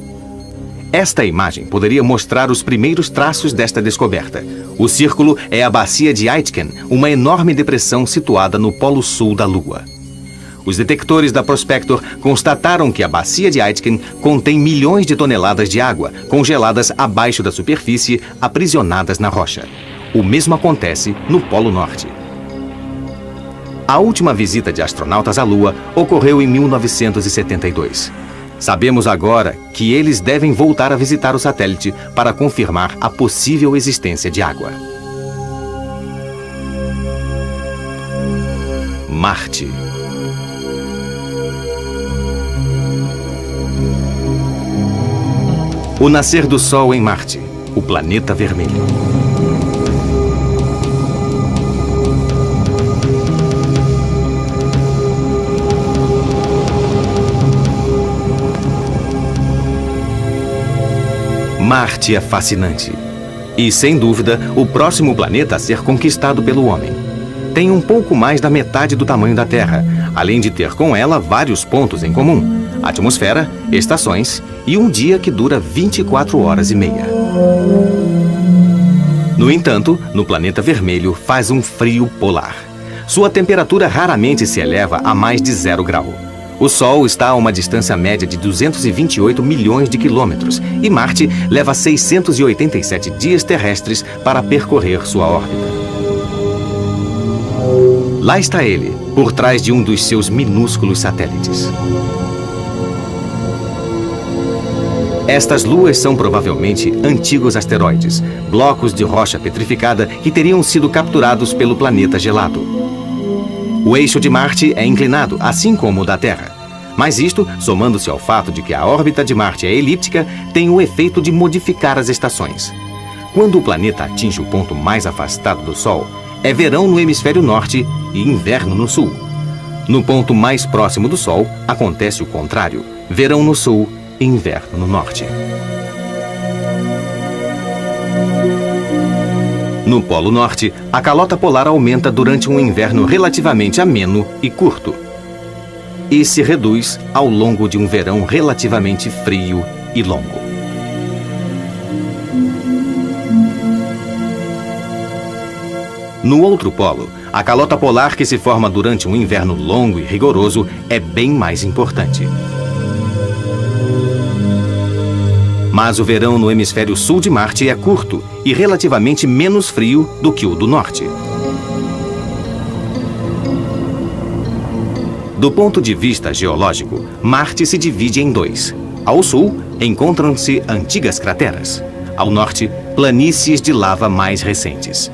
Esta imagem poderia mostrar os primeiros traços desta descoberta. O círculo é a bacia de Aitken, uma enorme depressão situada no polo sul da Lua. Os detectores da Prospector constataram que a bacia de Aitken contém milhões de toneladas de água, congeladas abaixo da superfície, aprisionadas na rocha. O mesmo acontece no Polo Norte. A última visita de astronautas à Lua ocorreu em 1972. Sabemos agora que eles devem voltar a visitar o satélite para confirmar a possível existência de água. Marte. O nascer do Sol em Marte, o planeta vermelho. Marte é fascinante. E, sem dúvida, o próximo planeta a ser conquistado pelo homem. Tem um pouco mais da metade do tamanho da Terra, além de ter com ela vários pontos em comum: atmosfera, estações e um dia que dura 24 horas e meia. No entanto, no planeta vermelho faz um frio polar. Sua temperatura raramente se eleva a mais de 0 grau. O Sol está a uma distância média de 228 milhões de quilômetros e Marte leva 687 dias terrestres para percorrer sua órbita. Lá está ele, por trás de um dos seus minúsculos satélites. Estas luas são provavelmente antigos asteroides, blocos de rocha petrificada que teriam sido capturados pelo planeta gelado. O eixo de Marte é inclinado, assim como o da Terra. Mas isto, somando-se ao fato de que a órbita de Marte é elíptica, tem o efeito de modificar as estações. Quando o planeta atinge o ponto mais afastado do Sol, é verão no hemisfério norte e inverno no sul. No ponto mais próximo do Sol, acontece o contrário, verão no sul e inverno no norte. No Polo Norte, a calota polar aumenta durante um inverno relativamente ameno e curto, e se reduz ao longo de um verão relativamente frio e longo. No outro polo, a calota polar que se forma durante um inverno longo e rigoroso é bem mais importante. Mas o verão no hemisfério sul de Marte é curto e relativamente menos frio do que o do norte. Do ponto de vista geológico, Marte se divide em dois. Ao sul, encontram-se antigas crateras. Ao norte, planícies de lava mais recentes.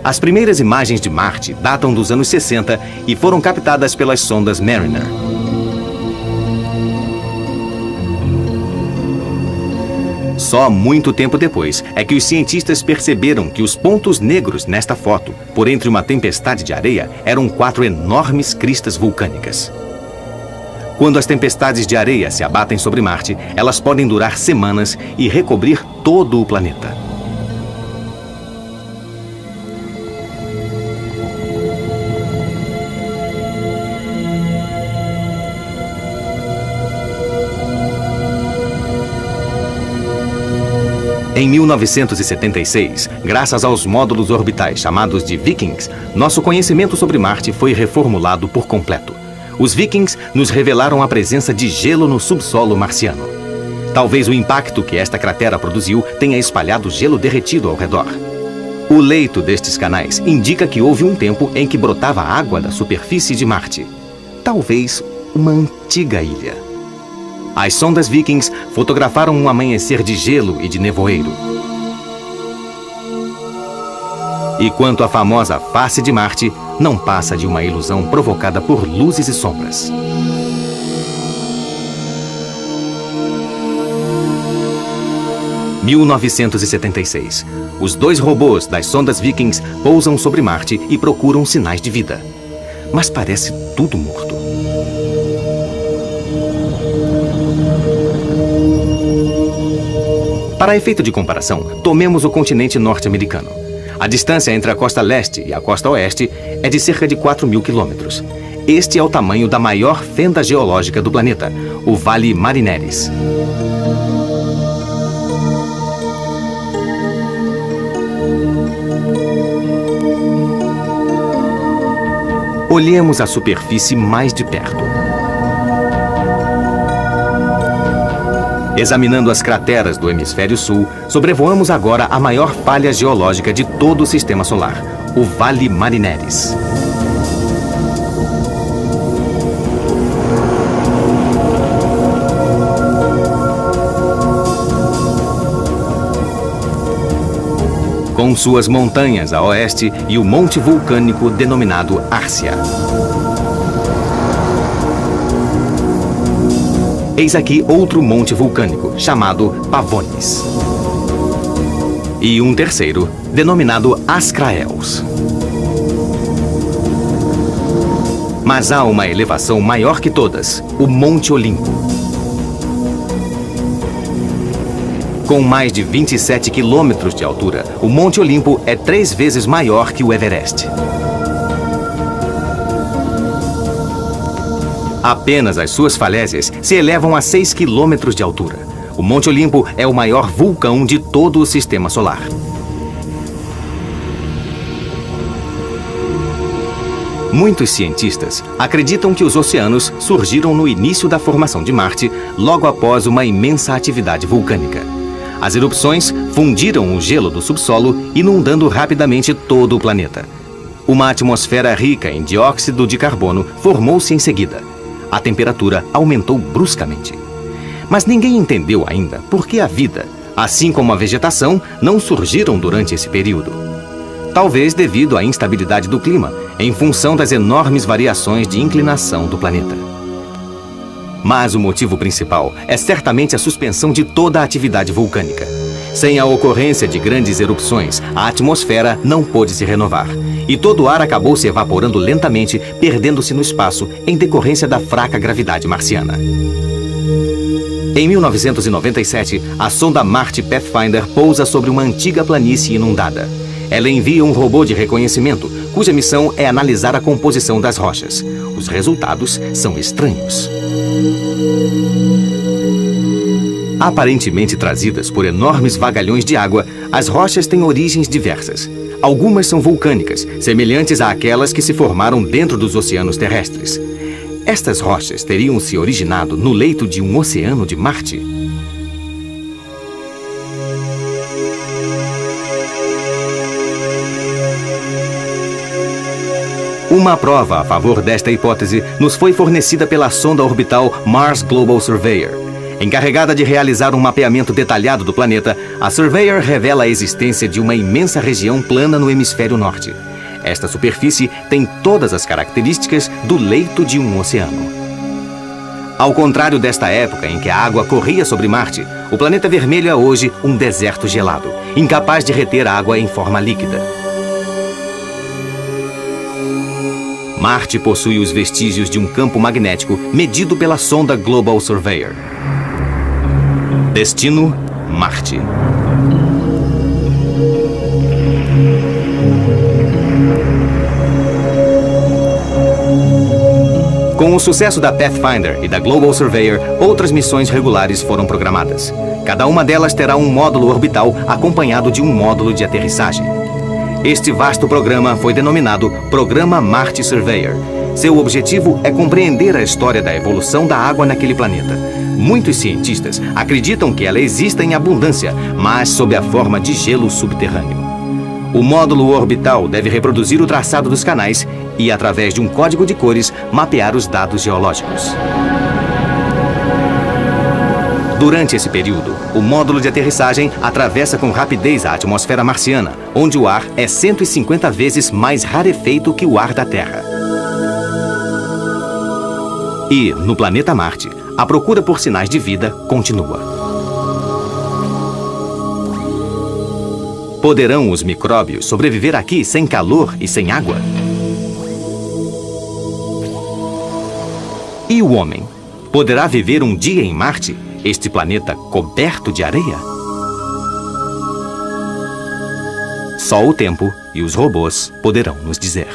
As primeiras imagens de Marte datam dos anos 60 e foram captadas pelas sondas Mariner. Só muito tempo depois é que os cientistas perceberam que os pontos negros nesta foto, por entre uma tempestade de areia, eram 4 enormes cristas vulcânicas. Quando as tempestades de areia se abatem sobre Marte, elas podem durar semanas e recobrir todo o planeta. Em 1976, graças aos módulos orbitais chamados de Vikings, nosso conhecimento sobre Marte foi reformulado por completo. Os Vikings nos revelaram a presença de gelo no subsolo marciano. Talvez o impacto que esta cratera produziu tenha espalhado gelo derretido ao redor. O leito destes canais indica que houve um tempo em que brotava água da superfície de Marte. Talvez uma antiga ilha. As sondas Vikings fotografaram um amanhecer de gelo e de nevoeiro. E quanto à famosa face de Marte, não passa de uma ilusão provocada por luzes e sombras. Em 1976, os 2 robôs das sondas Vikings pousam sobre Marte e procuram sinais de vida. Mas parece tudo morto. Para efeito de comparação, tomemos o continente norte-americano. A distância entre a costa leste e a costa oeste é de cerca de 4.000 quilômetros. Este é o tamanho da maior fenda geológica do planeta, o Vale Marineris. Olhemos a superfície mais de perto. Examinando as crateras do hemisfério sul, sobrevoamos agora a maior falha geológica de todo o sistema solar, o Vale Marineris. Com suas montanhas a oeste e o monte vulcânico denominado Árcia. Eis aqui outro monte vulcânico, chamado Pavonis. E um terceiro, denominado Ascraeus. Mas há uma elevação maior que todas, o Monte Olimpo. Com mais de 27 quilômetros de altura, o Monte Olimpo é 3 vezes maior que o Everest. Apenas as suas falésias se elevam a 6 quilômetros de altura. O Monte Olimpo é o maior vulcão de todo o sistema solar. Muitos cientistas acreditam que os oceanos surgiram no início da formação de Marte, logo após uma imensa atividade vulcânica. As erupções fundiram o gelo do subsolo, inundando rapidamente todo o planeta. Uma atmosfera rica em dióxido de carbono formou-se em seguida. A temperatura aumentou bruscamente. Mas ninguém entendeu ainda por que a vida, assim como a vegetação, não surgiram durante esse período. Talvez devido à instabilidade do clima, em função das enormes variações de inclinação do planeta. Mas o motivo principal é certamente a suspensão de toda a atividade vulcânica. Sem a ocorrência de grandes erupções, a atmosfera não pôde se renovar, e todo o ar acabou se evaporando lentamente, perdendo-se no espaço em decorrência da fraca gravidade marciana. Em 1997, a sonda Marte Pathfinder pousa sobre uma antiga planície inundada. Ela envia um robô de reconhecimento, cuja missão é analisar a composição das rochas. Os resultados são estranhos. Aparentemente trazidas por enormes vagalhões de água, as rochas têm origens diversas. Algumas são vulcânicas, semelhantes àquelas que se formaram dentro dos oceanos terrestres. Estas rochas teriam se originado no leito de um oceano de Marte? Uma prova a favor desta hipótese nos foi fornecida pela sonda orbital Mars Global Surveyor. Encarregada de realizar um mapeamento detalhado do planeta, a Surveyor revela a existência de uma imensa região plana no hemisfério norte. Esta superfície tem todas as características do leito de um oceano. Ao contrário desta época em que a água corria sobre Marte, o planeta vermelho é hoje um deserto gelado, incapaz de reter água em forma líquida. Marte possui os vestígios de um campo magnético medido pela sonda Global Surveyor. Destino: Marte. Com o sucesso da Pathfinder e da Global Surveyor, outras missões regulares foram programadas. Cada uma delas terá um módulo orbital acompanhado de um módulo de aterrissagem. Este vasto programa foi denominado Programa Marte Surveyor. Seu objetivo é compreender a história da evolução da água naquele planeta. Muitos cientistas acreditam que ela exista em abundância, mas sob a forma de gelo subterrâneo. O módulo orbital deve reproduzir o traçado dos canais e, através de um código de cores, mapear os dados geológicos. Durante esse período, o módulo de aterrissagem atravessa com rapidez a atmosfera marciana, onde o ar é 150 vezes mais rarefeito que o ar da Terra. E, no planeta Marte, a procura por sinais de vida continua. Poderão os micróbios sobreviver aqui sem calor e sem água? E o homem? Poderá viver um dia em Marte, este planeta coberto de areia? Só o tempo e os robôs poderão nos dizer.